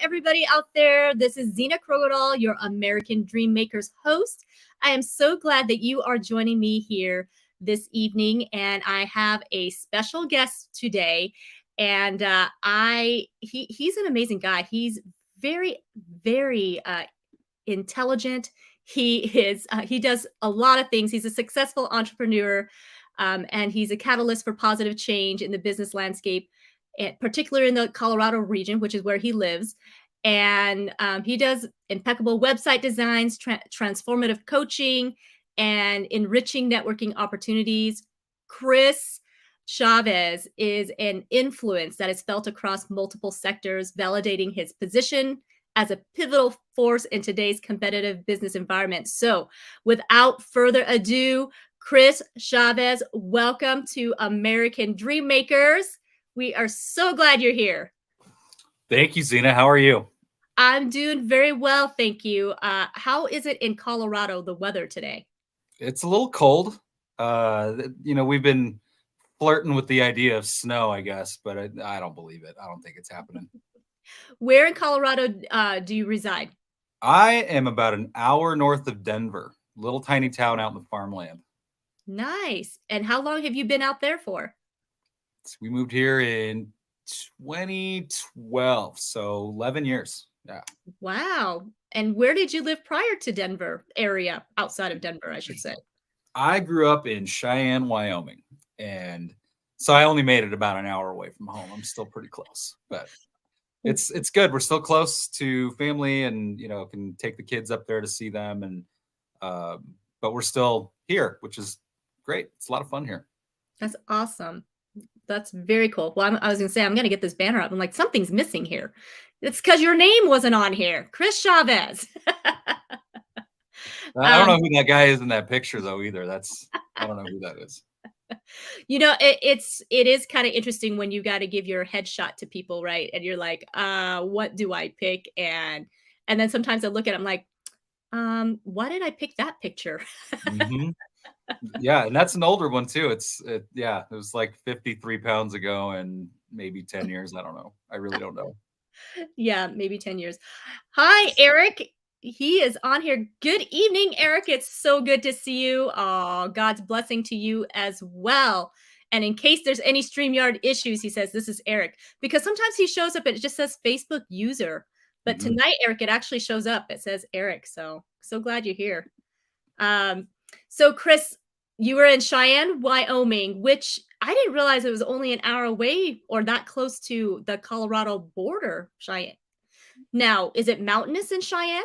everybody out there. This is Zena Krogadal, your American Dream Makers host. I am so glad that you are joining me here this evening, and I have a special guest today. And he's an amazing guy. He's very intelligent. He does a lot of things. He's a successful entrepreneur, and he's a catalyst for positive change in the business landscape, particularly in the Colorado region, which is where he lives. And he does impeccable website designs, transformative coaching, and enriching networking opportunities. Chris Chavez is an influence that is felt across multiple sectors, validating his position as a pivotal force in today's competitive business environment. So, without further ado, Chris Chavez, welcome to American Dream Makers. We are so glad you're here. Thank you, Zena. How are you? I'm doing very well, thank you. How is it in Colorado, the weather today? It's a little cold. We've been flirting with the idea of snow, I guess, but I don't believe it. I don't think it's happening. Where in Colorado do you reside? I am about an hour north of Denver, little tiny town out in the farmland. Nice. And how long have you been out there for? We moved here in 2012, so 11 years. Yeah. Wow. And where did you live prior to Denver area, outside of Denver, I should say? I grew up in Cheyenne, Wyoming, and so I only made it about an hour away from home. I'm still pretty close, but it's good. We're still close to family, and can take the kids up there to see them, and but we're still here, which is great. It's a lot of fun here. That's awesome. That's very cool. Well, I was going to say, I'm going to get this banner up. I'm like, something's missing here. It's because your name wasn't on here. Chris Chavez. I don't know who that guy is in that picture, though, either. I don't know who that is. It is kind of interesting when you got to give your headshot to people, right? And you're like, what do I pick? And then sometimes I look at it, I'm like, why did I pick that picture? Mm-hmm. Yeah, and that's an older one too. It was like 53 pounds ago, and maybe 10 years. I don't know. I really don't know. Yeah, maybe 10 years. Hi, Eric. He is on here. Good evening, Eric. It's so good to see you. Oh, God's blessing to you as well. And in case there's any StreamYard issues, he says, this is Eric. Because sometimes he shows up and it just says Facebook user. But tonight, Eric, it actually shows up. It says Eric. So glad you're here. So, Chris, you were in Cheyenne, Wyoming, which I didn't realize it was only an hour away or that close to the Colorado border, Cheyenne. Now, is it mountainous in Cheyenne?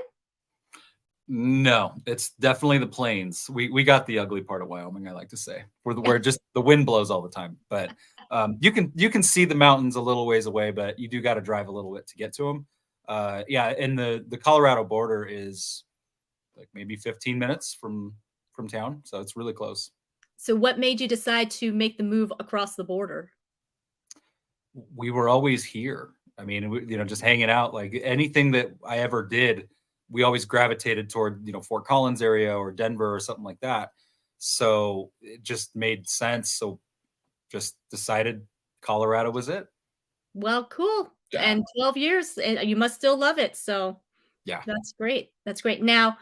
No, it's definitely the plains. We got the ugly part of Wyoming, I like to say, where just the wind blows all the time. But you can see the mountains a little ways away, but you do got to drive a little bit to get to them. And the Colorado border is like maybe 15 minutes from town, so it's really close. So what made you decide to make the move across the border? We were always here. I mean, just hanging out. Like anything that I ever did, we always gravitated toward Fort Collins area or Denver or something like that. So it just made sense. So just decided Colorado was it. Well, cool. Yeah. And 12 years, and you must still love it. So yeah, that's great. That's great. Now,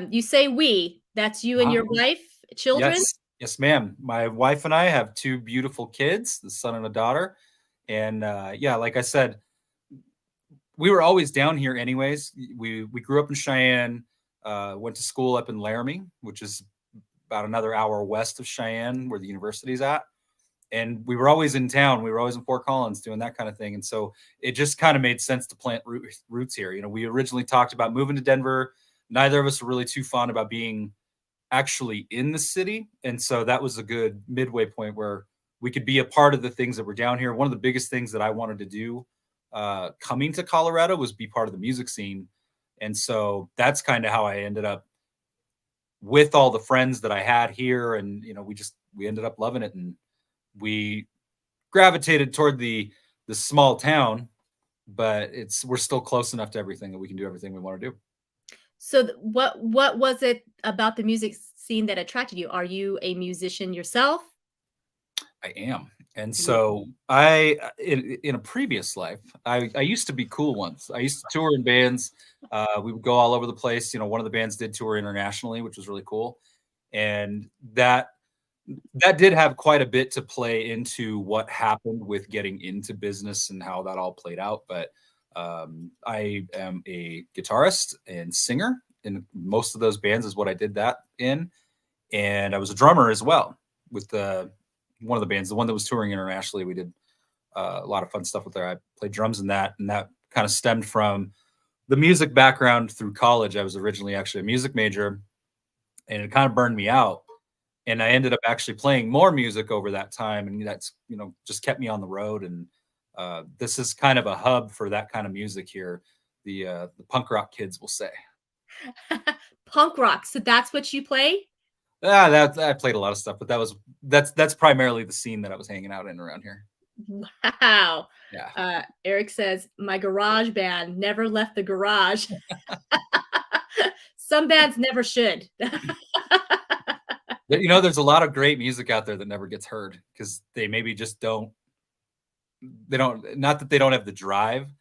you say we. That's you and your wife, children? Yes, ma'am. My wife and I have two beautiful kids, the son and a daughter. And like I said, we were always down here anyways. We grew up in Cheyenne, went to school up in Laramie, which is about another hour west of Cheyenne, where the university's at. And we were always in town. We were always in Fort Collins doing that kind of thing. And so it just kind of made sense to plant roots here. We originally talked about moving to Denver. Neither of us were really too fond about being actually in the city. And so that was a good midway point where we could be a part of the things that were down here. One of the biggest things that I wanted to do coming to Colorado was be part of the music scene. And so that's kind of how I ended up with all the friends that I had here. And, we ended up loving it. And we gravitated toward the small town, but we're still close enough to everything that we can do everything we want to do. So what was it about the music scene that attracted you? Are you a musician yourself? I am. And Yeah. so in a previous life, I used to be cool once. I used to tour in bands. We would go all over the place. You know, one of the bands did tour internationally, which was really cool. And that did have quite a bit to play into what happened with getting into business and how that all played out. But I am a guitarist and singer in most of those bands is what I did that in. And I was a drummer as well with the one of the bands, the one that was touring internationally. We did a lot of fun stuff with there. I played drums in that, and that kind of stemmed from the music background through college. I was originally actually a music major, and it kind of burned me out. And I ended up actually playing more music over that time, and that's just kept me on the road. And this is kind of a hub for that kind of music here. The punk rock kids will say. Punk rock. So that's what you play? That I played a lot of stuff, but that's primarily the scene that I was hanging out in around here. Wow. Yeah. Eric says, my garage band never left the garage. Some bands never should. There's a lot of great music out there that never gets heard because they maybe just don't, not that they don't have the drive,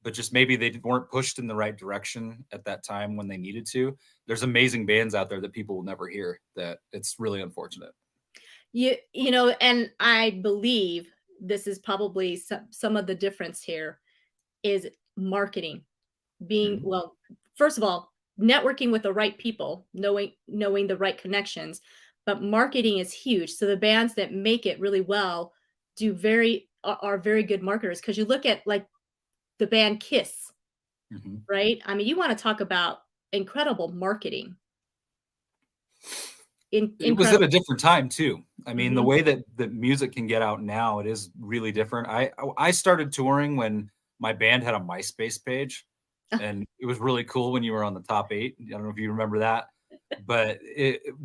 but just maybe they weren't pushed in the right direction at that time when they needed to. There's amazing bands out there that people will never hear. That it's really unfortunate. And I believe this is probably some of the difference here is marketing. Being Mhm. well, first of all, networking with the right people, knowing the right connections, but marketing is huge. So the bands that make it really well are very good marketers because you look at like the band Kiss, Mhm. right? I mean, you want to talk about incredible marketing. It was at a Incredible. different time too. I mean, the Mhm. way that music can get out now, it is really different. I started touring when my band had a MySpace page, and it was really cool when you were on the top 8. I don't know if you remember that, but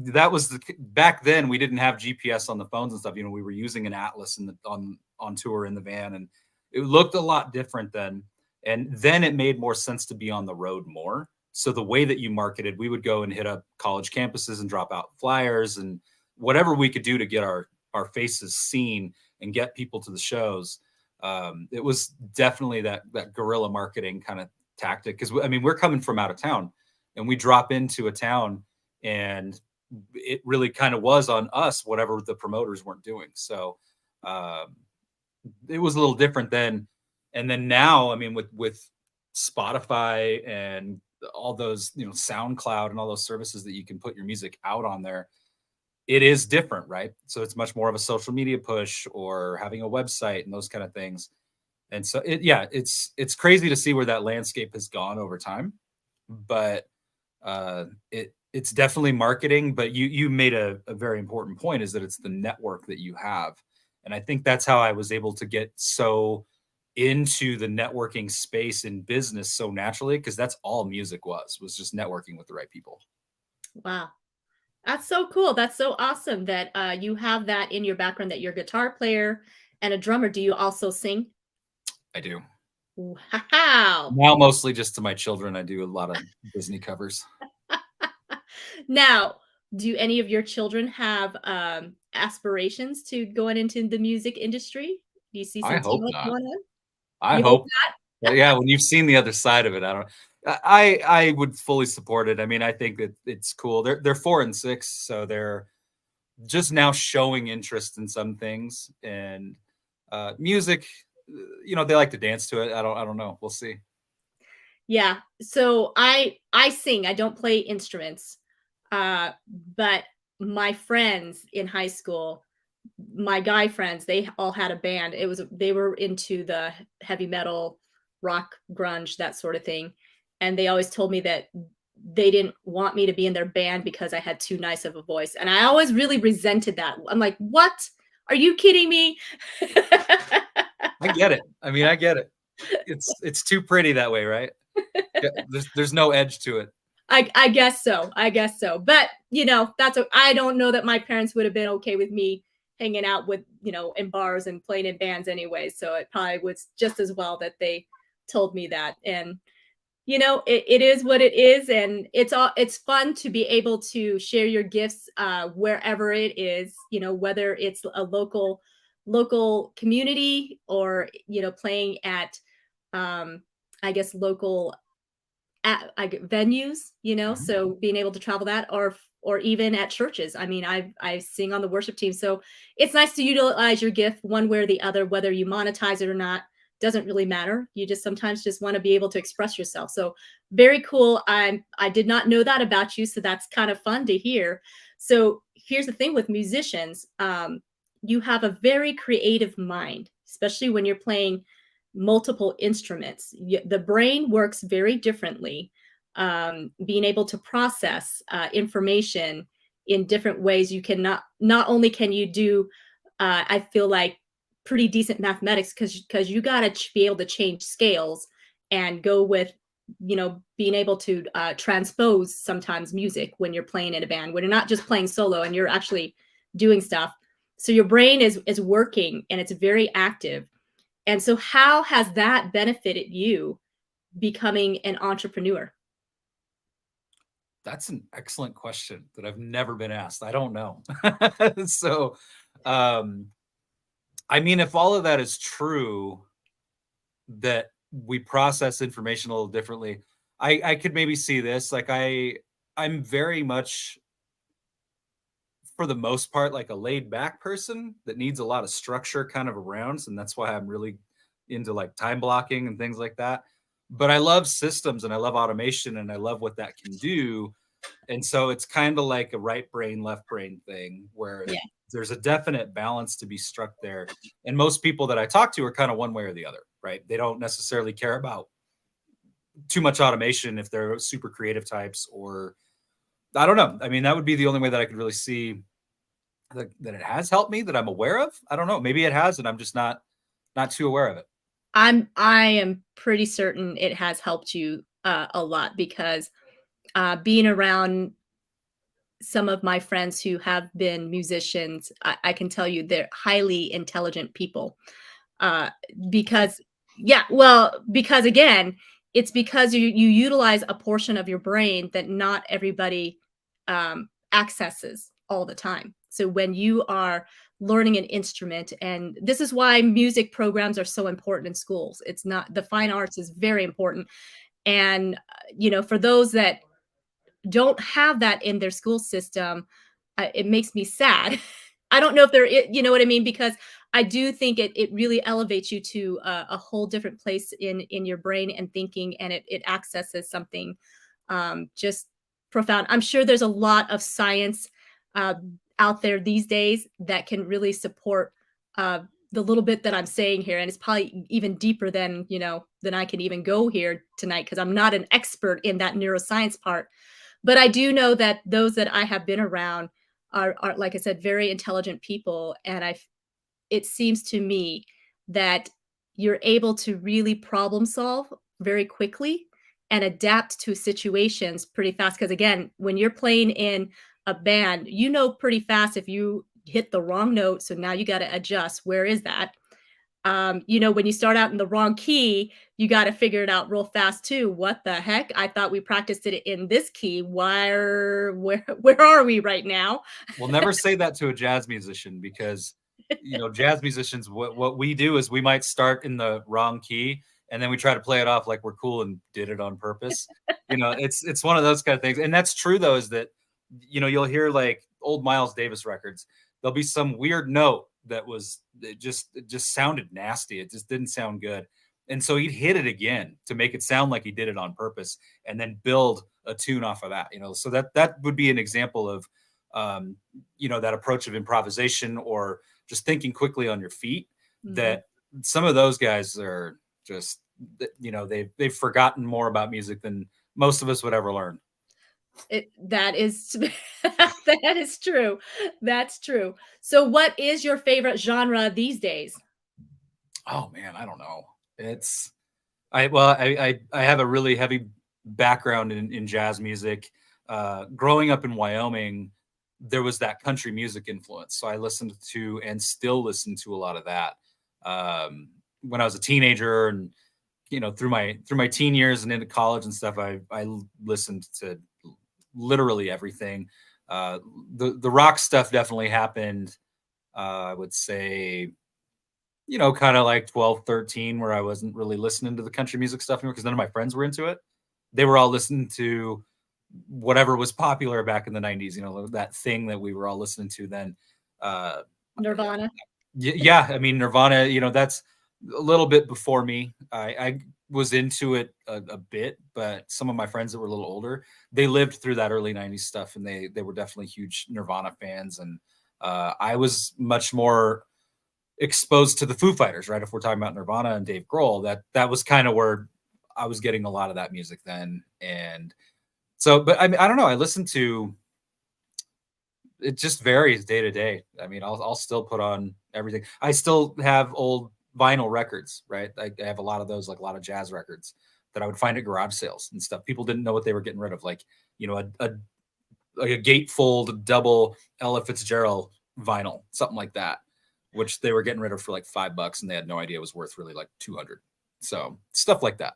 that was back then we didn't have GPS on the phones and stuff. We were using an atlas on tour in the van, and it looked a lot different then. And then it made more sense to be on the road more. So the way that you marketed, we would go and hit up college campuses and drop out flyers and whatever we could do to get our faces seen and get people to the shows. It was definitely that guerrilla marketing kind of tactic because I mean we're coming from out of town, and we drop into a town, and it really kind of was on us whatever the promoters weren't doing. So um, it was a little different then. And then now, I mean, with Spotify and all those, SoundCloud and all those services that you can put your music out on there, it is different, right? So it's much more of a social media push or having a website and those kind of things. And so it's crazy to see where that landscape has gone over time. But it's definitely marketing. But you made a very important point, is that it's the network that you have. And I think that's how I was able to get so into the networking space in business so naturally, because that's all music was just networking with the right people. Wow. That's so cool. That's so awesome that you have that in your background that you're a guitar player and a drummer. Do you also sing? I do. Wow. Now mostly just to my children. I do a lot of Disney covers. Now, do any of your children have aspirations to going into the music industry? Do you see I some hope talent not. going on? I You hope hope. But yeah, when you've seen the other side of it, I would fully support it. I mean, I think that it's cool. They're 4 and 6, so they're just now showing interest in some things. And music, they like to dance to it. I don't know. We'll see. Yeah. So I sing. I don't play instruments. Uh but my friends in high school, my guy friends, they all had a band. They were into the heavy metal, rock, grunge, that sort of thing. And they always told me that they didn't want me to be in their band because I had too nice of a voice. And I always really resented that. I'm like, "What? Are you kidding me?" I get it. I mean, I get it. It's too pretty that way, right? Yeah, there's no edge to it. I guess so. I guess so. But I don't know that my parents would have been okay with me hanging out with in bars and playing in bands anyway. So it probably was just as well that they told me that. And it is what it is, and it's fun to be able to share your gifts wherever it is. Whether it's a local local community, or playing at um I guess local venues, Mhm. so being able to travel that, or even at churches. I mean, I sing on the worship team, so it's nice to utilize your gift one way or the other, whether you monetize it or not doesn't really matter. You just sometimes just want to be able to express yourself. So very cool. I did not know that about you, so that's kind of fun to hear. So here's the thing with musicians, you have a very creative mind, especially when you're playing multiple instruments. The brain works very differently. Being able to process information in different ways, you cannot not only can you do, I feel like, pretty decent mathematics, because you got to be able to change scales and go with being able to transpose sometimes music when you're playing in a band, when you're not just playing solo and you're actually doing stuff. So your brain is working and it's very active. And so, how has that benefited you becoming an entrepreneur? That's an excellent question that I've never been asked. I don't know. So, um, I mean, if all of that is true, that we process information a little differently, I could maybe see this. Like I'm very much, for the most part, like a laid back person that needs a lot of structure kind of around, and that's why I'm really into like time blocking and things like that. But I love systems and I love automation and I love what that can do. And so it's kind of like a right brain, left brain thing where Yeah. there's a definite balance to be struck there. And most people that I talk to are kind of one way or the other, right? They don't necessarily care about too much automation if they're super creative types, or I don't know. I mean, that would be the only way that I could really see that it has helped me that I'm aware of. I don't know. Maybe it has, and I'm just not too aware of it. I am pretty certain it has helped you a lot, because being around some of my friends who have been musicians, I can tell you they're highly intelligent people. uh, because yeah, well, because again, it's because you utilize a portion of your brain that not everybody accesses all the time. So when you are learning an instrument, and this is why music programs are so important in schools, it's not, the fine arts is very important. And for those that don't have that in their school system, it makes me sad. I don't know if there, you know what I mean? Because I do think it really elevates you to a whole different place in your brain and thinking, and it accesses something just profound. I'm sure there's a lot of science uh, out there these days that can really support uh, the little bit that I'm saying here, and it's probably even deeper than than I can even go here tonight, because I'm not an expert in that neuroscience part. But I do know that those that I have been around are, like I said, very intelligent people, and it seems to me that you're able to really problem solve very quickly and adapt to situations pretty fast. Because again, when you're playing in a band, pretty fast if you hit the wrong note. So now you got to adjust. Where is that? When you start out in the wrong key, you got to figure it out real fast too. What the heck? I thought we practiced it in this key. Where are we right now? We'll never say that to a jazz musician because, jazz musicians, what we do is we might start in the wrong key and then we try to play it off like we're cool and did it on purpose. It's one of those kind of things. And that's true though, is that, you'll hear like old Miles Davis records. There'll be some weird note that it just sounded nasty. It just didn't sound good. And so he'd hit it again to make it sound like he did it on purpose and then build a tune off of that. So that would be an example of um, that approach of improvisation or just thinking quickly on your feet. Mhm. That some of those guys are just, they've forgotten more about music than most of us would ever learn. That is that is true. That's true. So what is your favorite genre these days? Oh man, I don't know. It's I well, I have a really heavy background in jazz music. Growing up in Wyoming, there was that country music influence, so I listened to and still listen to a lot of that. When I was a teenager, and through my teen years and into college and stuff, I listened to literally everything. Uh, the rock stuff definitely happened. I would say kind of like 12, 13, where I wasn't really listening to the country music stuff anymore because none of my friends were into it. They were all listening to whatever was popular back in the 90s, that thing that we were all listening to then. Uh, Nirvana. yeah, I mean, Nirvana, that's a little bit before me. I was into it a bit, but some of my friends that were a little older, they lived through that early 90s stuff and they were definitely huge Nirvana fans. And I was much more exposed to the Foo Fighters, right? If we're talking about Nirvana and Dave Grohl, that was kind of where I was getting a lot of that music then. And so, but I mean, I don't know. I listen to it, just varies day to day. I mean, I'll still put on everything. I still have old vinyl records, right? I have a lot of those, like a lot of jazz records that I would find at garage sales and stuff. People didn't know what they were getting rid of, like like a gatefold double Ella Fitzgerald vinyl, something like that, which they were getting rid of for like $5, and they had no idea it was worth really like 200. So stuff like that.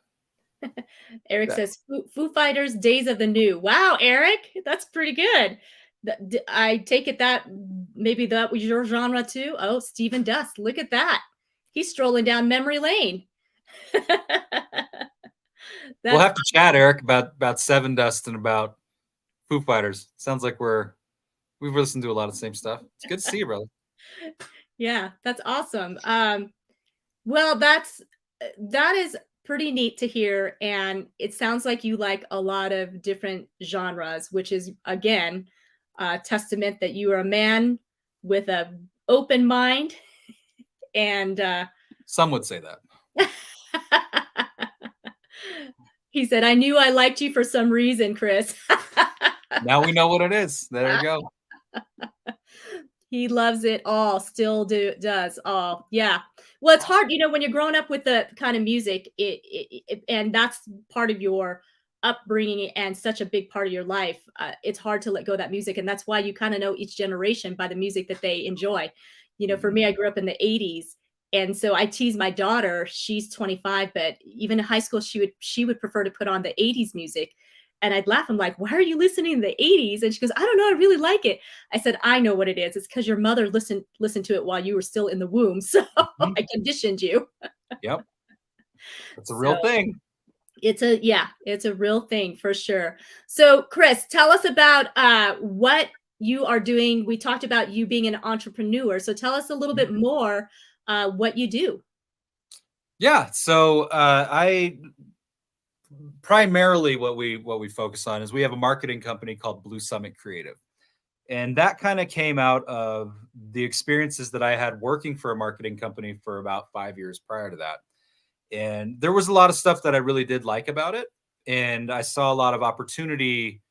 Eric says Foo Fighters, Days of the New. Wow, Eric, that's pretty good. I take it that maybe that was your genre too. Oh, Stephen Dust, look at that. He's strolling down memory lane. We'll have to chat, Eric, about Seven Dust and about Foo Fighters. Sounds like we've listened to a lot of the same stuff. It's good to see you, brother. Yeah, that's awesome. Well, that is pretty neat to hear, and it sounds like you like a lot of different genres, which is again a testament that you are a man with a open mind. And some would say that. He said, "I knew I liked you for some reason, Chris." Now we know what it is. There you go. He loves it all, still does all. Yeah. Well, it's hard, when you're growing up with the kind of music, and that's part of your upbringing and such a big part of your life. It's hard to let go of that music, and that's why you kind of know each generation by the music that they enjoy. For me, I grew up in the '80s, and so I tease my daughter. She's 25, but even in high school, she would prefer to put on the '80s music. And I'd laugh. I'm like, why are you listening to the '80s? And she goes, I don't know. I really like it. I said, I know what it is. It's because your mother listened to it while you were still in the womb. So I conditioned you. Yep. It's a real thing. It's a real thing for sure. So Chris, tell us about what you are doing. We talked about you being an entrepreneur. So tell us a little bit more what you do. Yeah. So I primarily what we focus on is we have a marketing company called Blue Summit Creative. And that kind of came out of the experiences that I had working for a marketing company for about 5 years prior to that. And there was a lot of stuff that I really did like about it. And I saw a lot of opportunity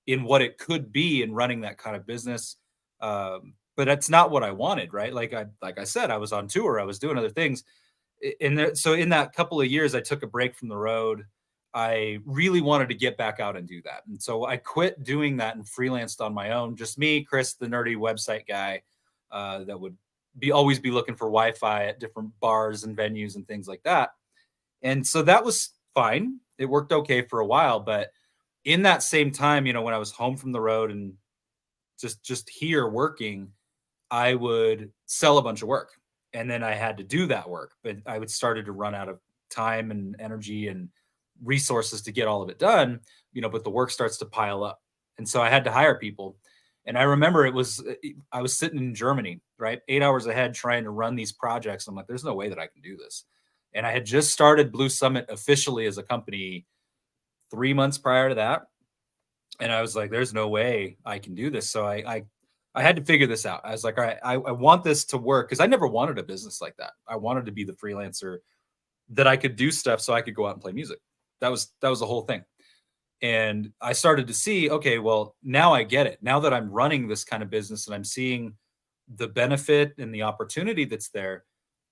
in what it could be in running that kind of business. But that's not what I wanted, right? Like I said, I was on tour, I was doing other things. So in that couple of years, I took a break from the road. I really wanted to get back out and do that. And so I quit doing that and freelanced on my own. Just me, Chris, the nerdy website guy that would always be looking for Wi-Fi at different bars and venues and things like that. And so that was fine. It worked okay for a while. But in that same time, when I was home from the road and just here working, I would sell a bunch of work. And then I had to do that work. But I would started to run out of time and energy and resources to get all of it done, but the work starts to pile up. And so I had to hire people. And I remember I was sitting in Germany, right? 8 hours ahead trying to run these projects. I'm like, there's no way that I can do this. And I had just started Blue Summit officially as a company 3 months prior to that. And I was like, there's no way I can do this. So I had to figure this out. I was like, all right, I want this to work because I never wanted a business like that. I wanted to be the freelancer that I could do stuff so I could go out and play music. That was the whole thing. And I started to see, okay, well, now I get it. Now that I'm running this kind of business and I'm seeing the benefit and the opportunity that's there,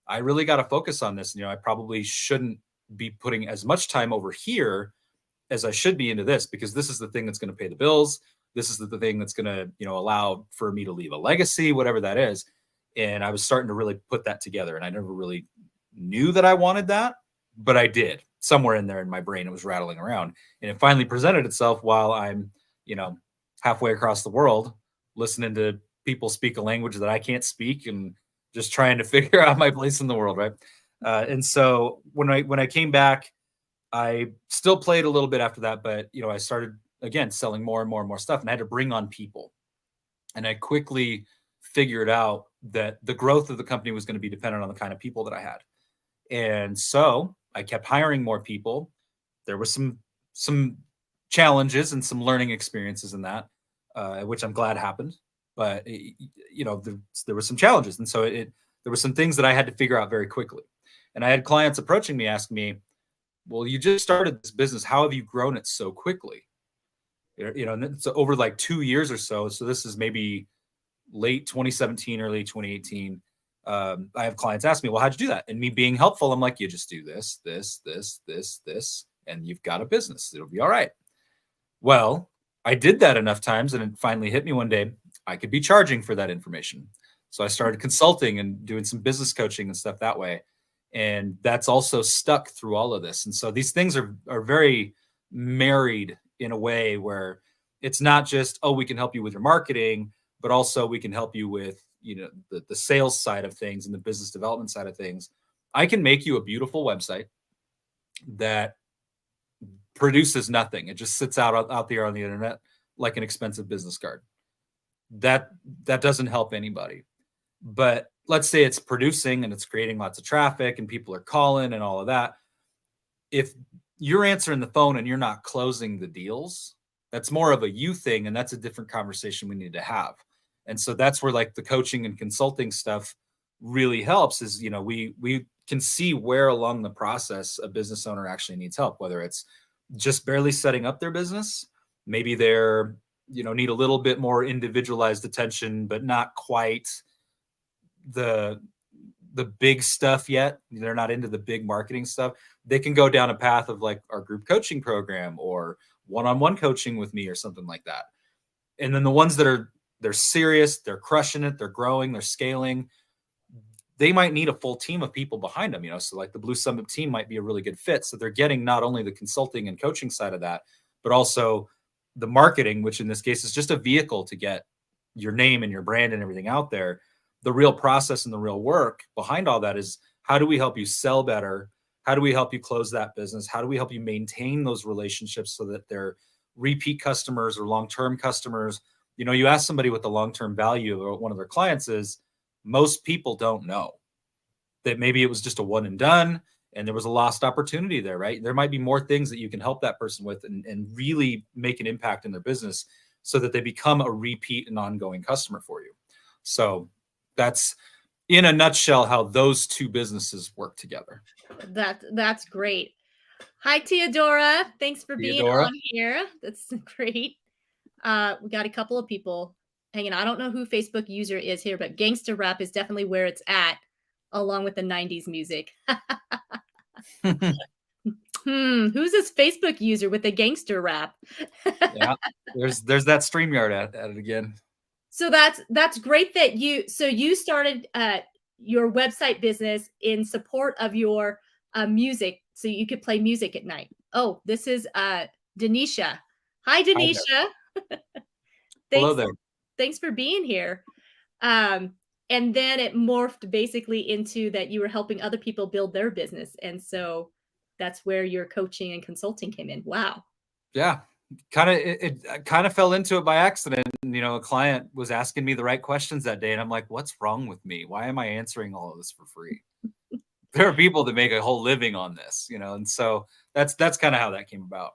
I really got to focus on this. I probably shouldn't be putting as much time over here as I should be into this, because this is the thing that's going to pay the bills. This is the thing that's going to, allow for me to leave a legacy, whatever that is. And I was starting to really put that together. And I never really knew that I wanted that, but I did. Somewhere in there in my brain, it was rattling around, and it finally presented itself while I'm, halfway across the world, listening to people speak a language that I can't speak, and just trying to figure out my place in the world, right? And so when I came back, I still played a little bit after that, but I started again selling more and more and more stuff, and I had to bring on people. And I quickly figured out that the growth of the company was going to be dependent on the kind of people that I had. And so I kept hiring more people. There was some challenges and some learning experiences in that, which I'm glad happened. But there were some challenges, and so there were some things that I had to figure out very quickly. And I had clients approaching me asking me, "Well, you just started this business. How have you grown it so quickly?" And it's over like 2 years or so. So this is maybe late 2017, early 2018. I have clients ask me, "Well, how'd you do that?" And me being helpful, I'm like, "You just do this, this, this, this, this, and you've got a business. It'll be all right." Well, I did that enough times, and it finally hit me one day. I could be charging for that information. So I started consulting and doing some business coaching and stuff that way. And that's also stuck through all of this. And so these things are very married in a way where it's not just, oh, we can help you with your marketing, but also we can help you with, the sales side of things and the business development side of things. I can make you a beautiful website that produces nothing. It just sits out there on the internet like an expensive business card. That doesn't help anybody. But let's say it's producing and it's creating lots of traffic and people are calling and all of that. If you're answering the phone and you're not closing the deals, that's more of a you thing, and that's a different conversation we need to have. And so that's where like the coaching and consulting stuff really helps is, we can see where along the process a business owner actually needs help, whether it's just barely setting up their business, maybe they're, need a little bit more individualized attention, but not quite the big stuff yet. They're not into the big marketing stuff. They can go down a path of like our group coaching program or one-on-one coaching with me or something like that. And then the ones that they're serious, they're crushing it, they're growing, they're scaling, they might need a full team of people behind them, so like the Blue Summit team might be a really good fit. So they're getting not only the consulting and coaching side of that, but also the marketing, which in this case is just a vehicle to get your name and your brand and everything out there. The real process and the real work behind all that is, how do we help you sell better? How do we help you close that business? How do we help you maintain those relationships so that they're repeat customers or long-term customers? You ask somebody what the long-term value of one of their clients is, most people don't know. That maybe it was just a one and done and there was a lost opportunity there, right? There might be more things that you can help that person with and really make an impact in their business so that they become a repeat and ongoing customer for you. So that's in a nutshell how those two businesses work together. That's great. Hi, Teodora. Thanks for being on here. That's great. We got a couple of people hanging. I don't know who Facebook user is here, but gangster rap is definitely where it's at, along with the 90s music. Who's this Facebook user with the gangster rap? Yeah, there's that StreamYard at it again. So that's great that you started your website business in support of your music, so you could play music at night. Oh, this is Denisha. Hi, Denisha. Hello there. Thanks for being here. And then it morphed basically into that you were helping other people build their business, and so that's where your coaching and consulting came in. Wow. Yeah. It kind of fell into it by accident. A client was asking me the right questions that day, and I'm like, what's wrong with me? Why am I answering all of this for free? There are people that make a whole living on this, and so that's kind of how that came about.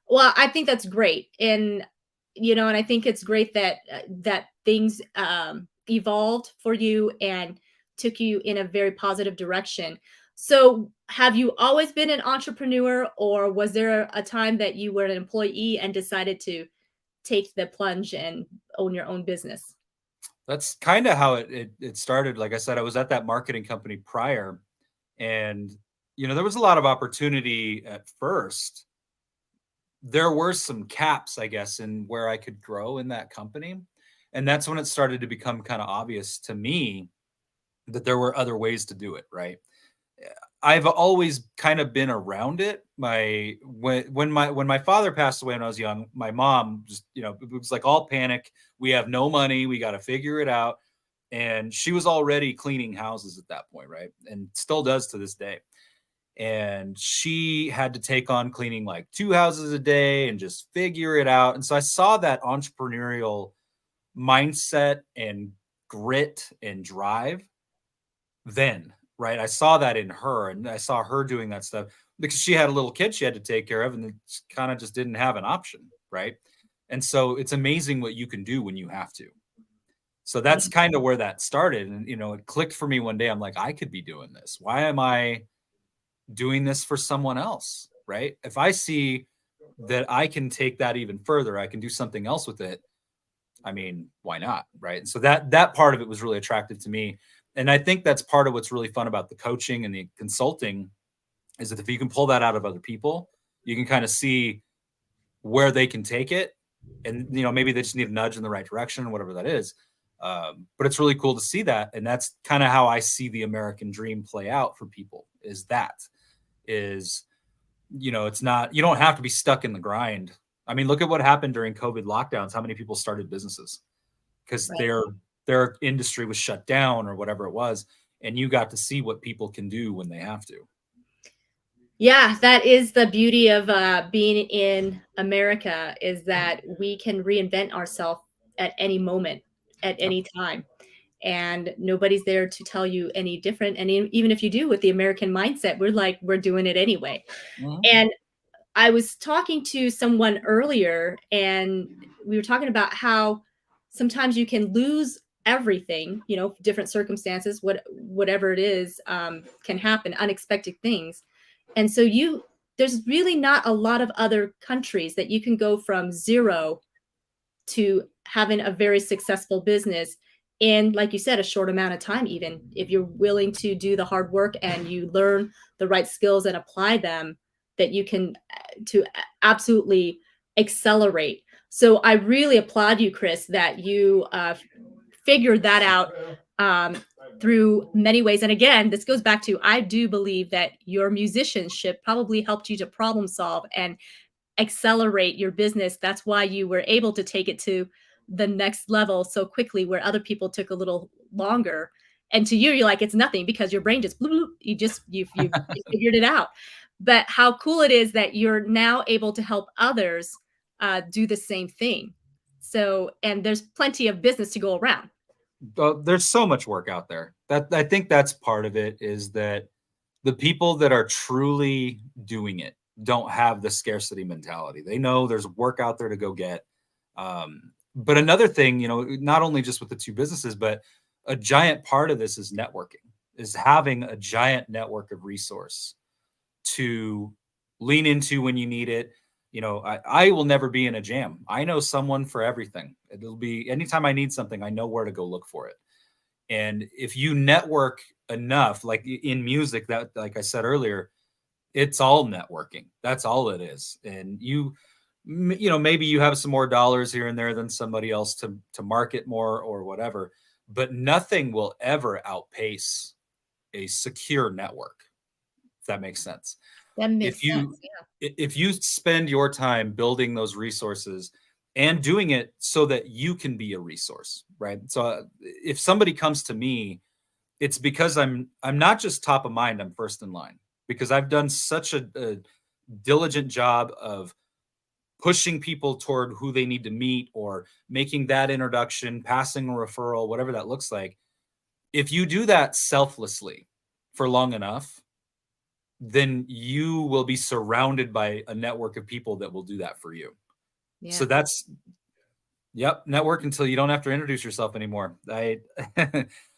Well, I think that's great. And I think it's great that that things evolved for you and took you in a very positive direction. So have you always been an entrepreneur, or was there a time that you were an employee and decided to take the plunge and own your own business? That's kind of how it started. Like I said, I was at that marketing company prior, and there was a lot of opportunity at first. There were some caps, I guess, in where I could grow in that company. And that's when it started to become kind of obvious to me that there were other ways to do it, right? I've always kind of been around it. When my father passed away when I was young, my mom just, it was like all panic. We have no money. We got to figure it out. and she was already cleaning houses at that point, right? And still does to this day. And she had to take on cleaning like 2 houses a day and just figure it out. And so I saw that entrepreneurial mindset and grit and drive then, right? I saw that in her, and I saw her doing that stuff because she had a little kid she had to take care of, and kind of just didn't have an option, right? And so it's amazing what you can do when you have to. So that's kind of where that started. And, it clicked for me one day. I'm like, I could be doing this. Why am I doing this for someone else? Right. If I see that I can take that even further, I can do something else with it. I mean, why not? Right. And so that part of it was really attractive to me. And I think that's part of what's really fun about the coaching and the consulting is that if you can pull that out of other people, you can kind of see where they can take it. And, maybe they just need a nudge in the right direction, whatever that is. But it's really cool to see that. And that's kind of how I see the American dream play out for people is, it's not, you don't have to be stuck in the grind. I mean, look at what happened during COVID lockdowns. How many people started businesses because Right. their industry was shut down or whatever it was. And you got to see what people can do when they have to. Yeah, that is the beauty of being in America is that we can reinvent ourselves at any moment, at Yep. any time. And nobody's there to tell you any different. And even if you do with the American mindset, we're like, we're doing it anyway. Mhm. And I was talking to someone earlier, and we were talking about how sometimes you can lose everything, different circumstances, whatever it is, can happen, unexpected things. And so there's really not a lot of other countries that you can go from zero to having a very successful business in, like you said, a short amount of time. Even if you're willing to do the hard work and you learn the right skills and apply them, that you can to absolutely accelerate. So I really applaud you, Chris, that you figured that out through many ways. And again, this goes back to, I do believe that your musicianship probably helped you to problem solve and accelerate your business. That's why you were able to take it to the next level so quickly, where other people took a little longer. And to you, you're like, it's nothing because your brain just, bloop, bloop, you figured it out. But how cool it is that you're now able to help others do the same thing. So, and there's plenty of business to go around. There's so much work out there. That I think that's part of it is that the people that are truly doing it don't have the scarcity mentality. They know there's work out there to go get. But another thing, not only just with the two businesses, but a giant part of this is networking, is having a giant network of resource to lean into when you need it. I will never be in a jam. I know someone for everything. It'll be anytime I need something, I know where to go look for it. And if you network enough, like in music, that, like I said earlier, it's all networking. That's all it is. And maybe you have some more dollars here and there than somebody else to market more or whatever, but nothing will ever outpace a secure network, if that makes sense. That makes If sense. you if you spend your time building those resources and doing it so that you can be a resource, right? So if somebody comes to me, it's because I'm not just top of mind, I'm first in line because I've done such a diligent job of pushing people toward who they need to meet or making that introduction, passing a referral, whatever that looks like. If you do that selflessly for long enough, then you will be surrounded by a network of people that will do that for you. So Yeah. that's, yep, network until you don't have to introduce yourself anymore. I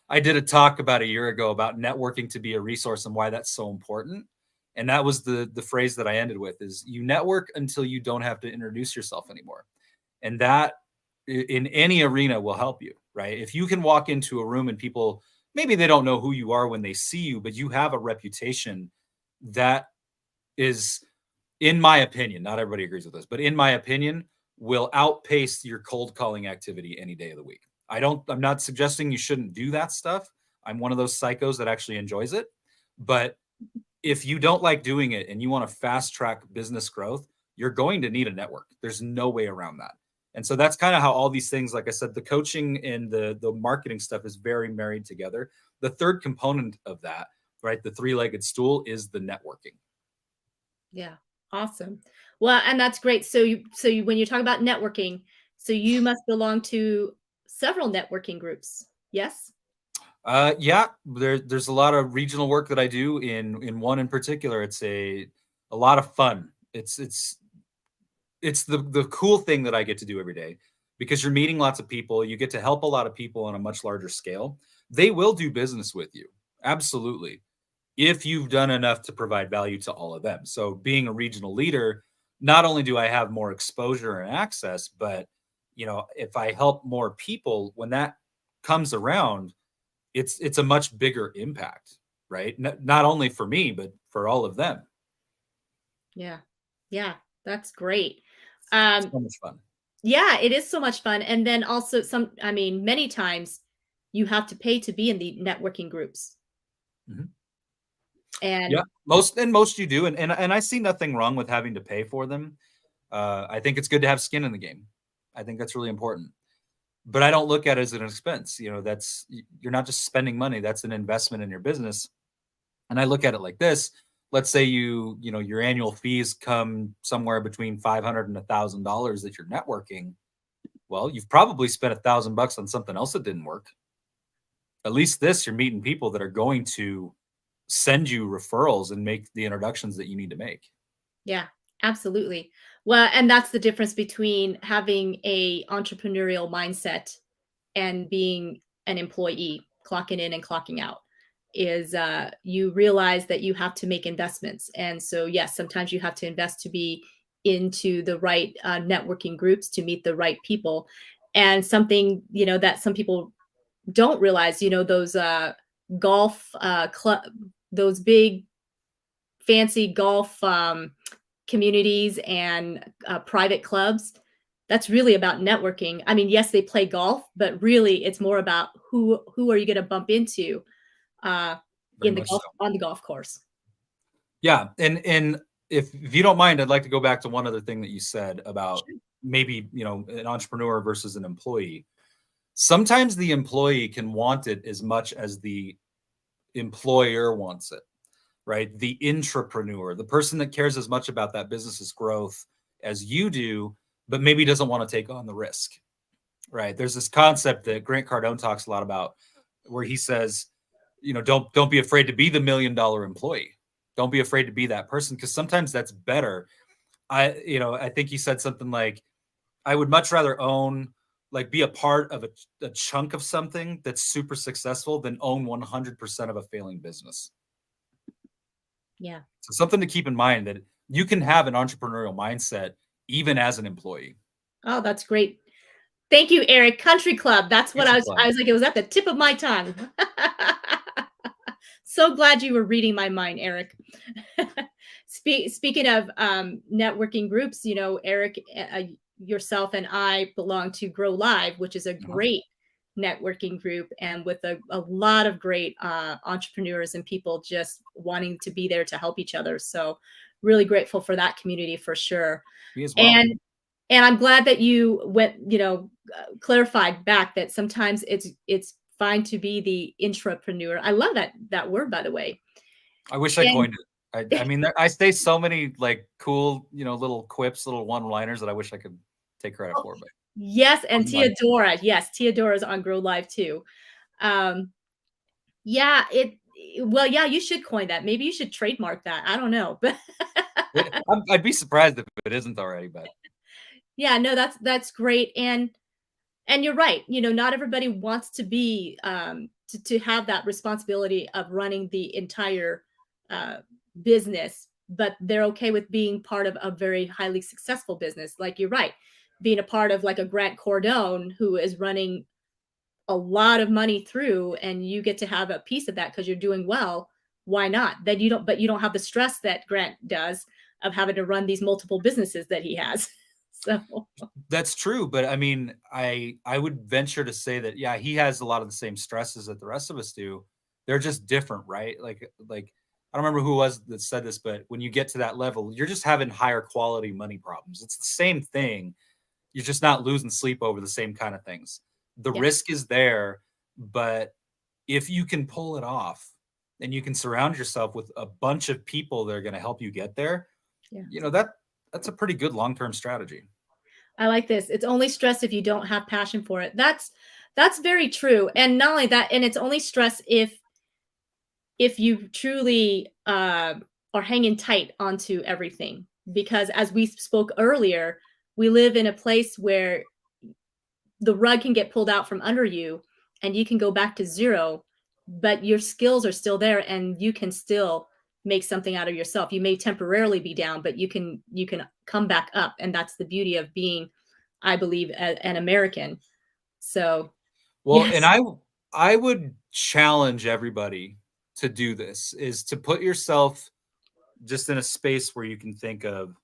I did a talk about a year ago about networking to be a resource and why that's so important. And that was the phrase that I ended with is you network until you don't have to introduce yourself anymore. And that in any arena will help you, right? If you can walk into a room and people maybe they don't know who you are when they see you, but you have a reputation that is, in my opinion, not everybody agrees with this, but in my opinion, will outpace your cold calling activity any day of the week. I'm not suggesting you shouldn't do that stuff. I'm one of those psychos that actually enjoys it. But if you don't like doing it and you want to fast track business growth, you're going to need a network. There's no way around that. And so that's kind of how all these things, like I said, the coaching and the marketing stuff is very married together. The third component of that, right, the three-legged stool, is the networking. Yeah. Awesome. Well, and that's great. So when you talk about networking, so you must belong to several networking groups. Yes? Yeah, there's a lot of regional work that I do in one in particular. It's a lot of fun. It's the cool thing that I get to do every day, because you're meeting lots of people. You get to help a lot of people on a much larger scale. They will do business with you. Absolutely. If you've done enough to provide value to all of them. So being a regional leader, not only do I have more exposure and access, but if I help more people, when that comes around, it's a much bigger impact, right? Not only for me, but for all of them. Yeah. Yeah. That's great. It's Um, so much fun. yeah, it is so much fun. And then also I mean, many times you have to pay to be in the networking groups. Mhm. Yeah, And most you do, and I see nothing wrong with having to pay for them. I think it's good to have skin in the game. I think that's really important. But I don't look at it as an expense. You're not just spending money, that's an investment in your business. And I look at it like this. Let's say your annual fees come somewhere between 500 and $1,000 that you're networking. Well, you've probably spent $1,000 on something else that didn't work. At least this, you're meeting people that are going to send you referrals and make the introductions that you need to make. yeah, absolutely. Well, and that's the difference between having a entrepreneurial mindset and being an employee, clocking in and clocking out, is you realize that you have to make investments. And so, yes, sometimes you have to invest to be into the right networking groups to meet the right people. And something, that some people don't realize, those golf club, those big fancy golf communities and private clubs, that's really about networking. I mean, yes, they play golf, but really it's more about who are you going to bump into uh, Very much so. on the golf course. Yeah, and if you don't mind, I'd like to go back to one other thing that you said about maybe, an entrepreneur versus an employee. Sometimes the employee can want it as much as the employer wants it, right? The intrapreneur, the person that cares as much about that business's growth as you do, but maybe doesn't want to take on the risk, right? There's this concept that Grant Cardone talks a lot about, where he says, don't be afraid to be the $1 million employee. Don't be afraid to be that person, because sometimes that's better. I think he said something like, I would much rather be a part of a chunk of something that's super successful than own 100% of a failing business. Yeah. So something to keep in mind, that you can have an entrepreneurial mindset even as an employee. Oh, that's great. Thank you, Eric. Country Club. That's what Country I club. was like, it was at the tip of my tongue. So glad you were reading my mind, Eric. Speaking of networking groups, Eric, yourself and I belong to Grow Live, which is a Uh-huh. great networking group, and with a lot of great entrepreneurs and people just wanting to be there to help each other. So really grateful for that community for sure. Me as well. And I'm glad that you went, clarified back that sometimes it's fine to be the intrapreneur. I love that word, by the way. I wish I And coined it. I mean, I say so many like cool, little quips, little one-liners that I wish I could take credit for, but yes, and I'm like, Teodora, yes, Teodora's on Grow Live too. Um, yeah, well, yeah, you should coin that. Maybe you should trademark that. I don't know, but I'd be surprised if it isn't already, but yeah, no, that's great. And you're right. Not everybody wants to be to have that responsibility of running the entire uh, business, but they're okay with being part of a very highly successful business. Like you're right, being a part of like a Grant Cardone who is running a lot of money through, and you get to have a piece of that because you're doing well. Why not? Then you don't, but you don't have the stress that Grant does of having to run these multiple businesses that he has. So that's true. But I mean, I would venture to say that, yeah, he has a lot of the same stresses that the rest of us do. They're just different, right? Like I don't remember who it was that said this, but when you get to that level, you're just having higher quality money problems. It's the same thing. you're just not losing sleep over the same kind of things. The Yeah. risk is there, but if you can pull it off and you can surround yourself with a bunch of people that are going to help you get there, Yeah. that's a pretty good long-term strategy. I like this. It's only stress if you don't have passion for it. That's very true. And not only that, and it's only stress if you truly are hanging tight onto everything. Because as we spoke earlier, we live in a place where the rug can get pulled out from under you and you can go back to zero, but your skills are still there and you can still make something out of yourself. You may temporarily be down, but you can come back up, and that's the beauty of being, I believe, an American. So, Well, and yes. I would challenge everybody to do this, is to put yourself just in a space where you can think of,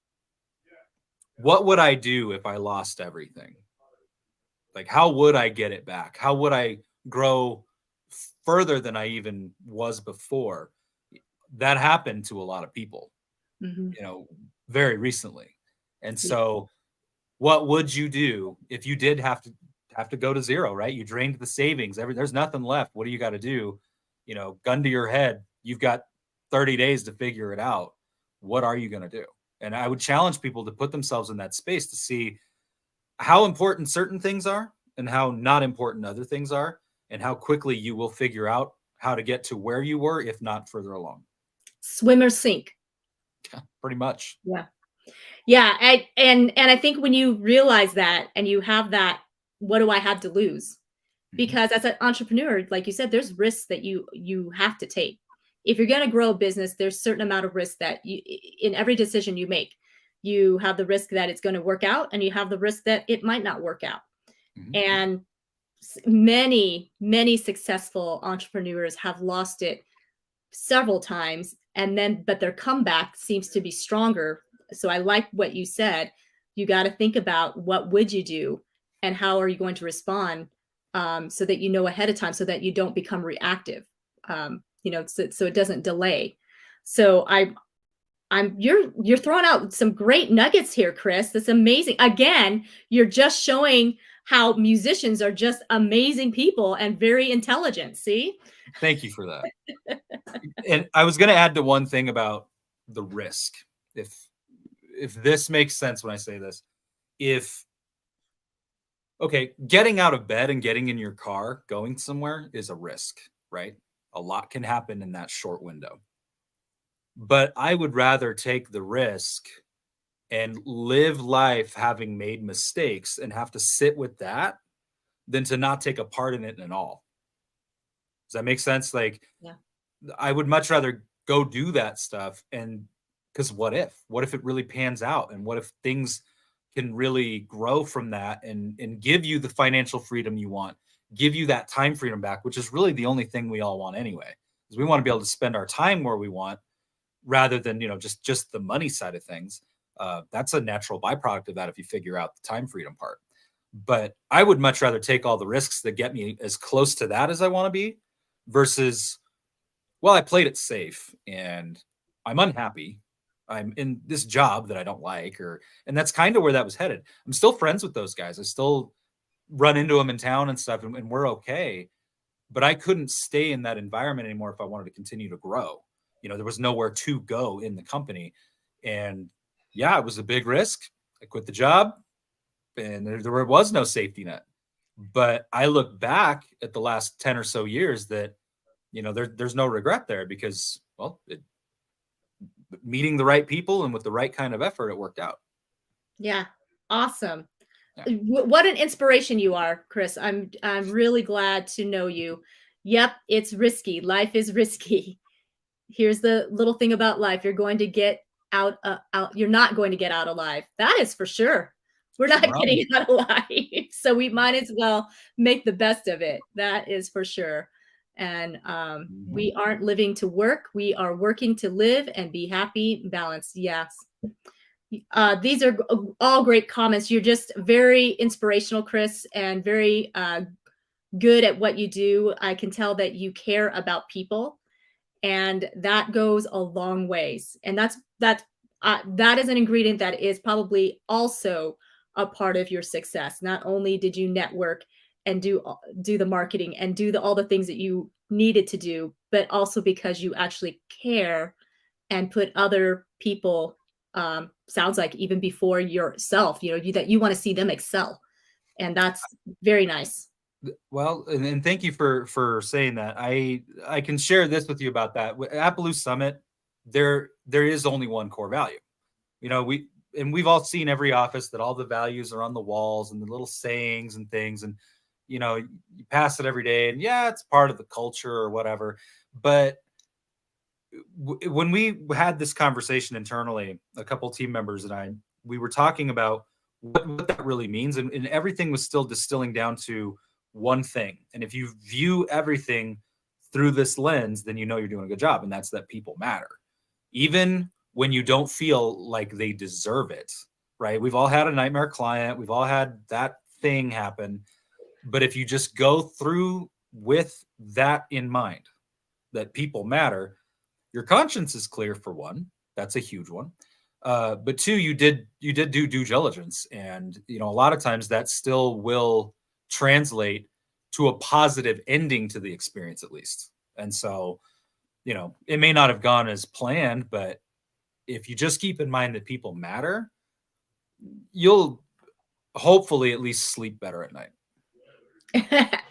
what would I do if I lost everything? Like, how would I get it back? How would I grow further than I even was before? That happened to a lot of people, Mhm. you know, very recently. And Yeah. so what would you do if you did have to go to zero, right? You drained the savings. There's nothing left. What do you got to do? Gun to your head. You've got 30 days to figure it out. What are you going to do? And I would challenge people to put themselves in that space to see how important certain things are and how not important other things are, and how quickly you will figure out how to get to where you were, if not further along. Swim or sink. Pretty much. Yeah. Yeah, and I think when you realize that and you have that, what do I have to lose? Mhm. Because as an entrepreneur, like you said, there's risks that you have to take. If you're going to grow a business, there's a certain amount of risk that you, in every decision you make. You have the risk that it's going to work out, and you have the risk that it might not work out. Mhm. And many successful entrepreneurs have lost it several times, and then but their comeback seems to be stronger. So I like what you said. You got to think about, what would you do and how are you going to respond, so that you know ahead of time, so that you don't become reactive, so it doesn't delay. So you're throwing out some great nuggets here, Chris. That's amazing. Again, you're just showing how musicians are just amazing people and very intelligent. See? Thank you for that. And I was going to add to one thing about the risk. If this makes sense when I say this, if okay, getting out of bed and getting in your car, going somewhere is a risk, right? A lot can happen in that short window. But I would rather take the risk and live life having made mistakes and have to sit with that than to not take a part in it at all. Does that make sense? Like, Yeah. I would much rather go do that stuff, and because what if it really pans out, and what if things can really grow from that, and give you the financial freedom you want, give you that time freedom back, which is really the only thing we all want anyway, because we want to be able to spend our time where we want, rather than just the money side of things. That's a natural byproduct of that if you figure out the time freedom part. But I would much rather take all the risks that get me as close to that as I want to be, versus, well, I played it safe and I'm unhappy. I'm in this job that I don't like, and that's kind of where that was headed. I'm still friends with those guys. I still run into them in town and stuff, and we're okay. But I couldn't stay in that environment anymore if I wanted to continue to grow. There was nowhere to go in the company. And yeah, it was a big risk. I quit the job, and there was no safety net. But I look back at the last 10 or so years that, there's no regret there, because, well, meeting the right people and with the right kind of effort, it worked out. Yeah. Awesome. Yeah. What an inspiration you are, Chris. I'm really glad to know you. Yep, it's risky. Life is risky. Here's the little thing about life. You're going to get out, you're not going to get out alive. That is for sure. We're not Sure. getting out alive. So we might as well make the best of it. That is for sure. And Mhm. we aren't living to work. We are working to live and be happy, balanced. Yes. These are all great comments. You're just very inspirational, Chris, and very good at what you do. I can tell that you care about people, and that goes a long ways. And that is an ingredient that is probably also a part of your success. Not only did you network and do the marketing and do all the things that you needed to do, but also because you actually care and put other people, sounds like even before yourself, that you want to see them excel, and that's very nice. Well, and thank you for saying that. I can share this with you about that. At Blue Summit, there is only one core value. We've all seen every office that all the values are on the walls and the little sayings and things, and you pass it every day, and yeah, it's part of the culture or whatever. But when we had this conversation internally, a couple team members and we were talking about what that really means, and everything was still distilling down to one thing. And if you view everything through this lens, then you're doing a good job, and that's that people matter, even when you don't feel like they deserve it, right? We've all had a nightmare client. We've all had that thing happen. But if you just go through with that in mind, that people matter, your conscience is clear, for one. That's a huge one. But two, you did do due diligence. And, a lot of times that still will translate to a positive ending to the experience, at least. And so, it may not have gone as planned, but if you just keep in mind that people matter, you'll hopefully at least sleep better at night.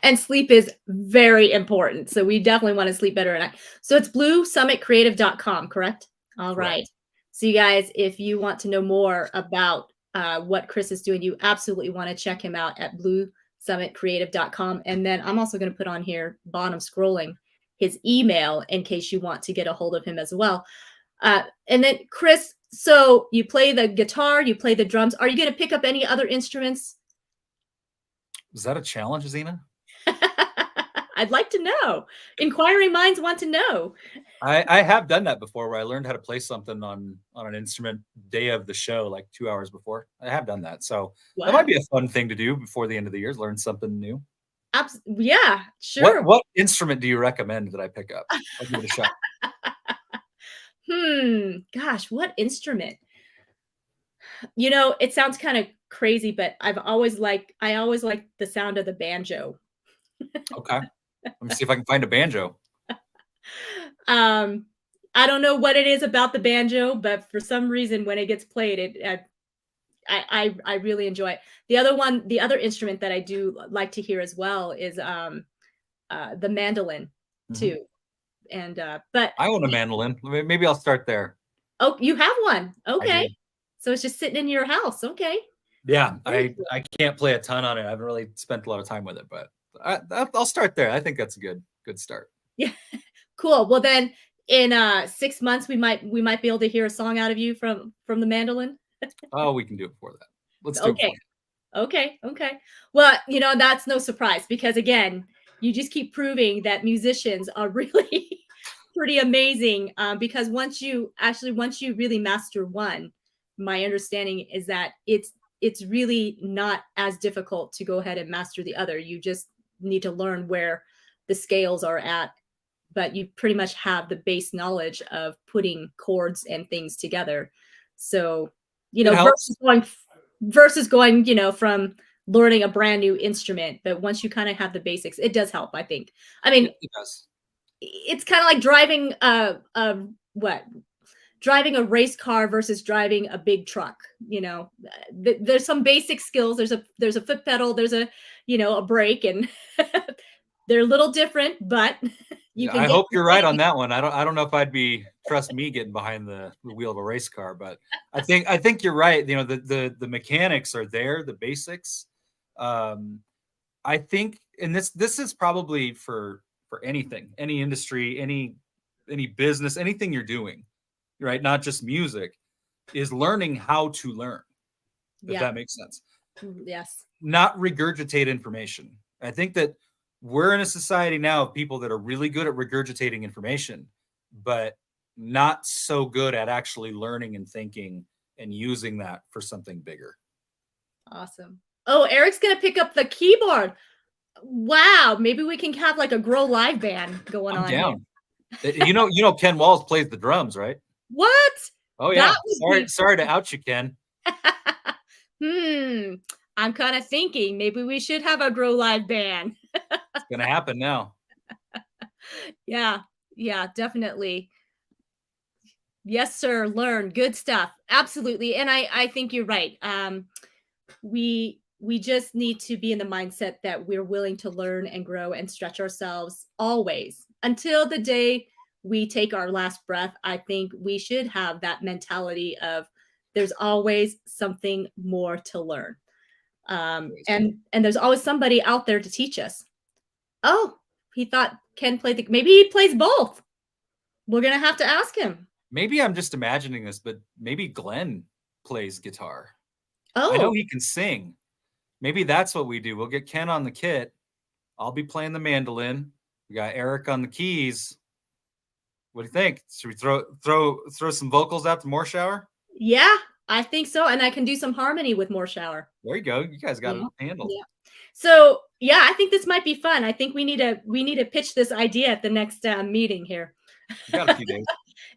And sleep is very important. So we definitely want to sleep better at night. So it's bluesummitcreative.com, correct? All Correct. right. So you guys, if you want to know more about what Chris is doing, you absolutely want to check him out at bluesummitcreative.com. And then I'm also going to put on here, bottom scrolling, his email in case you want to get a hold of him as well. And then Chris, so you play the guitar, you play the drums. Are you going to pick up any other instruments? Is that a challenge, Zena? I'd like to know. Inquiring minds want to know. I have done that before, where I learned how to play something on an instrument day of the show, like 2 hours before. I have done that. So Wow. That might be a fun thing to do before the end of the year, learn something new. Yeah, sure. What instrument do you recommend that I pick up? I'll give it a shot. Gosh, what instrument? It sounds kind of crazy, but I always like the sound of the banjo. Okay. Let me see if I can find a banjo. I don't know what it is about the banjo, but for some reason when it gets played, I really enjoy it. The other instrument that I do like to hear as well is the mandolin too. And but I own a mandolin. Maybe I'll start there. Oh, you have one. Okay. So it's just sitting in your house. Okay. Yeah, I can't play a ton on it. I haven't really spent a lot of time with it, but I'll start there. I think that's a good start. Yeah. Cool. Well, then in 6 months we might be able to hear a song out of you from the mandolin. Oh, we can do it before that. Let's do it. Okay. Well, that's no surprise, because again, you just keep proving that musicians are really pretty amazing. Because once you really master one, my understanding is that it's really not as difficult to go ahead and master the other. You just need to learn where the scales are at, but you pretty much have the base knowledge of putting chords and things together. So, versus going, from learning a brand new instrument. But once you kind of have the basics, it does help, I think. I mean, it does. It's kind of like driving driving a race car versus driving a big truck. There's some basic skills. There's a foot pedal, there's a brake, and they're a little different, but I hope you're right on that one. I don't know if I'd trust me getting behind the wheel of a race car, but I think you're right. The mechanics are there, the basics. I think, and this is probably for anything, any industry, any business, anything you're doing, right? Not just music, is learning how to learn. If that makes sense. Yes. Not regurgitate information. I think that we're in a society now of people that are really good at regurgitating information, but not so good at actually learning and thinking and using that for something bigger. Awesome. Oh, Eric's going to pick up the keyboard. Wow. Maybe we can have like a Grow Live band going on down. Here. Ken Walls plays the drums, right? What? Oh yeah. Sorry to out you, Ken. Hmm. I'm kind of thinking maybe we should have a Grow Live band. It's gonna happen now. Yeah. Yeah, definitely. Yes, sir. Learn good stuff. Absolutely. And I think you're right. We just need to be in the mindset that we're willing to learn and grow and stretch ourselves always until the day we take our last breath. I think we should have that mentality of there's always something more to learn. And there's always somebody out there to teach us. Oh, he thought Ken played the maybe he plays both. We're gonna have to ask him. Maybe I'm just imagining this, but maybe Glenn plays guitar. I know Oh, he can sing. Maybe that's what we do. We'll get Ken on the kit. I'll be playing the mandolin. We got Eric on the keys. What do you think? Should we throw some vocals out to More Shower? yeah, I think so. And I can do some harmony with more shower. There you go. You guys got Yeah. it handled. Yeah. So yeah, I think this might be fun. I think we need to pitch this idea at the next meeting here. You got a few days.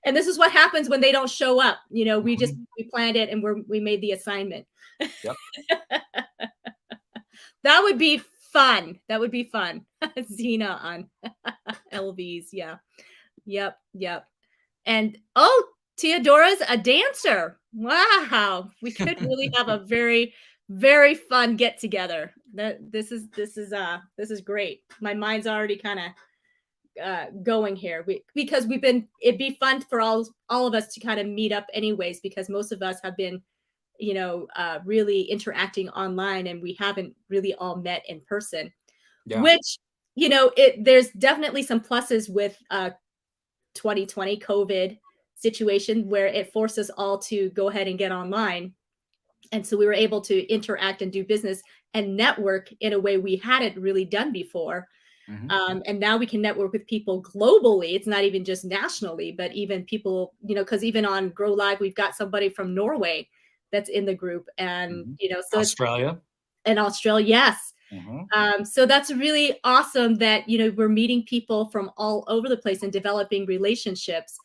And this is what happens when they don't show up. We just Mhm. we planned it and we made the assignment. Yep. That would be fun. That would be fun. Xena on LVs. Yeah. Yep. Yep. And oh, Theodora's a dancer. Wow. We could really have a very, very fun get together. This is great. My mind's already kind of going here. Because it'd be fun for all of us to kind of meet up anyways, because most of us have been really interacting online and we haven't really all met in person, Yeah. which there's definitely some pluses with 2020 COVID situation where it forced us all to go ahead and get online. And so we were able to interact and do business and network in a way we hadn't really done before. Hmm. And now we can network with people globally. It's not even just nationally, but even people, because even on Grow Live, we've got somebody from Norway that's in the group. And, Hmm. so it's Australia. in Australia, yes. Hmm. So that's really awesome that, we're meeting people from all over the place and developing relationships.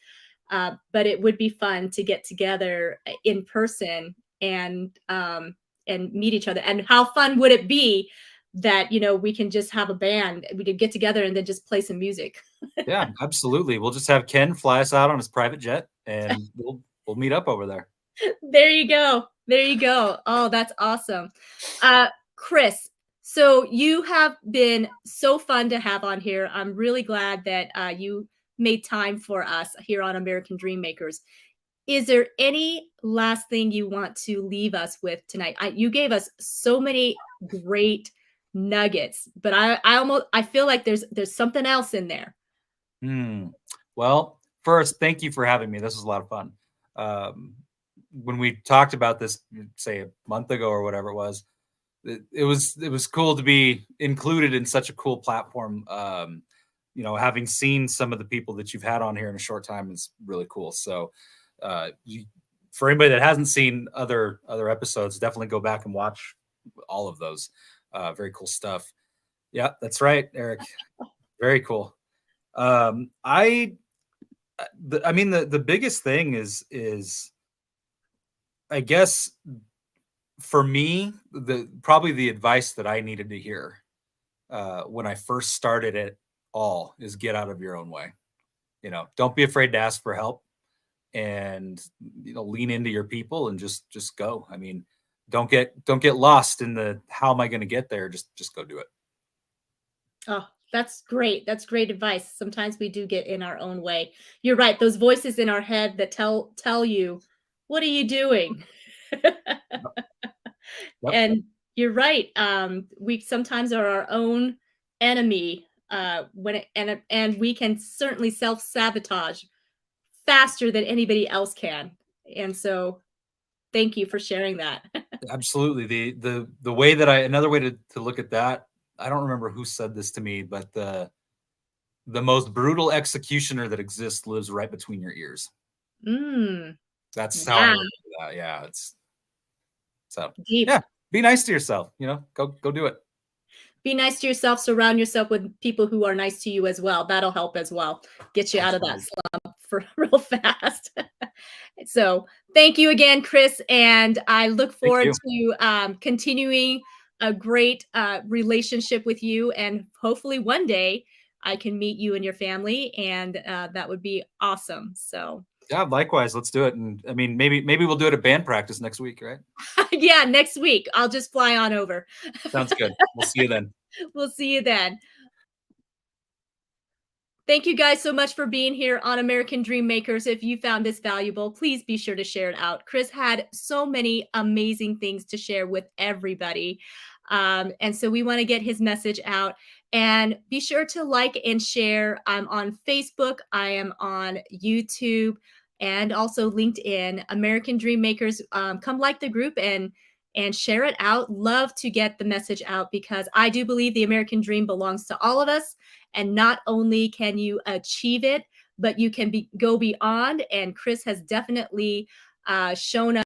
But it would be fun to get together in person and meet each other. And how fun would it be that we can just have a band, we could get together and then just play some music. Yeah, absolutely. We'll just have Ken fly us out on his private jet, and we'll meet up over there. There you go. There you go. Oh, that's awesome. Chris, so you have been so fun to have on here. I'm really glad that you made time for us here on American Dream Makers. Is there any last thing you want to leave us with tonight? You gave us so many great nuggets, but I feel like there's something else in there. Well, first, thank you for having me. This was a lot of fun. Um, when we talked about this, say a month ago or whatever it was, it was cool to be included in such a cool platform. Having seen some of the people that you've had on here in a short time is really cool. So, for anybody that hasn't seen other episodes, definitely go back and watch all of those. Very cool stuff. Yeah, that's right, Eric. Very cool. I mean the biggest thing is I guess for me probably the advice that I needed to hear when I first started it all is get out of your own way. Don't be afraid to ask for help, and lean into your people and just go. I mean, don't get lost in the how am I going to get there. Just go do it. Oh, that's great. That's great advice. Sometimes we do get in our own way. You're right. Those voices in our head that tell you, "What are you doing?" Yep. And you're right. We sometimes are our own enemy and we can certainly self-sabotage faster than anybody else can. And so thank you for sharing that. Absolutely. The way that another way to look at that, I don't remember who said this to me, but the most brutal executioner that exists lives right between your ears. Mm, That's how I wow. look at that. Yeah, it's so Deep. yeah. Be nice to yourself. Go do it. Be nice to yourself. Surround yourself with people who are nice to you as well. That'll help as well. Get you out of that Absolutely. slump for real fast. So Thank you again, Chris, and I look Thank forward you. to continuing a great relationship with you, and hopefully one day I can meet you and your family, and that would be awesome. So, Yeah, likewise. Let's do it. And I mean, maybe we'll do it at band practice next week, right? yeah, next week I'll just fly on over. Sounds good. We'll see you then. We'll see you then. Thank you guys so much for being here on American Dream Makers. If you found this valuable, please be sure to share it out. Chris had so many amazing things to share with everybody. And so we want to get his message out. And be sure to like and share. I'm on Facebook, I am on YouTube, and also LinkedIn. American Dream Makers, come like the group and share it out. Love to get the message out because I do believe the American dream belongs to all of us. And not only can you achieve it, but you can go beyond. And Chris has definitely shown us